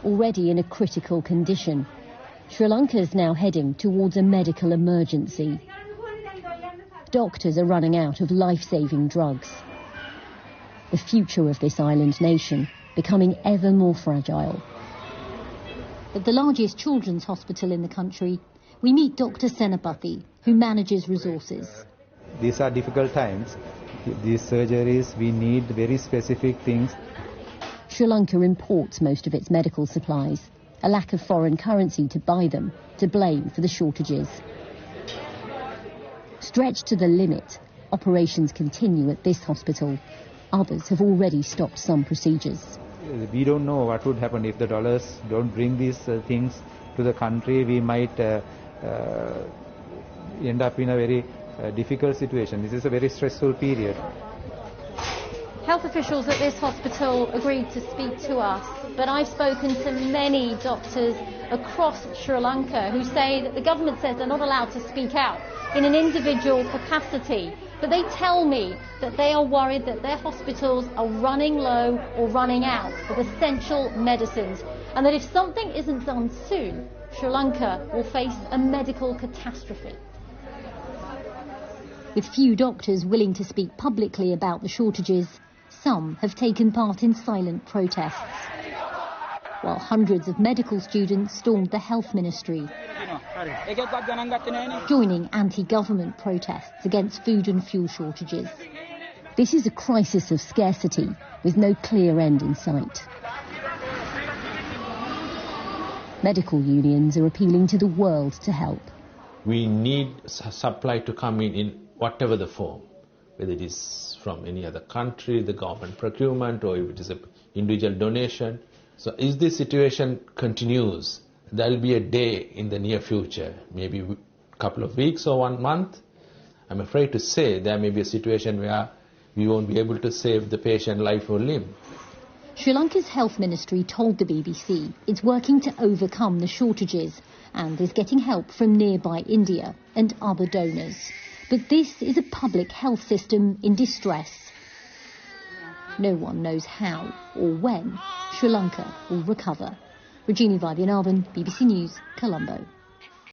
already in a critical condition. Sri Lanka is now heading towards a medical emergency. Doctors are running out of life-saving drugs. The future of this island nation becoming ever more fragile. At the largest children's hospital in the country, we meet Dr. Senapathy, who manages resources. These are difficult times. These surgeries, we need very specific things. Sri Lanka imports most of its medical supplies. A lack of foreign currency to buy them, to blame for the shortages. Stretched to the limit, operations continue at this hospital. Others have already stopped some procedures. We don't know what would happen if the dollars don't bring these things to the country. We might end up in a very difficult situation. This is a very stressful period. Health officials at this hospital agreed to speak to us, but I've spoken to many doctors across Sri Lanka who say that the government says they're not allowed to speak out in an individual capacity. But they tell me that they are worried that their hospitals are running low or running out of essential medicines, and that if something isn't done soon, Sri Lanka will face a medical catastrophe. With few doctors willing to speak publicly about the shortages, some have taken part in silent protests, while hundreds of medical students stormed the health ministry, joining anti-government protests against food and fuel shortages. This is a crisis of scarcity with no clear end in sight. Medical unions are appealing to the world to help. We need supply to come in whatever the form, whether it is from any other country, the government procurement, or if it is an individual donation. So if this situation continues, there will be a day in the near future, maybe a couple of weeks or 1 month. I'm afraid to say there may be a situation where we won't be able to save the patient life or limb. Sri Lanka's health ministry told the BBC it's working to overcome the shortages and is getting help from nearby India and other donors. But this is a public health system in distress. No one knows how or when Sri Lanka will recover. Rajini, Vaidyanathan, BBC News, Colombo.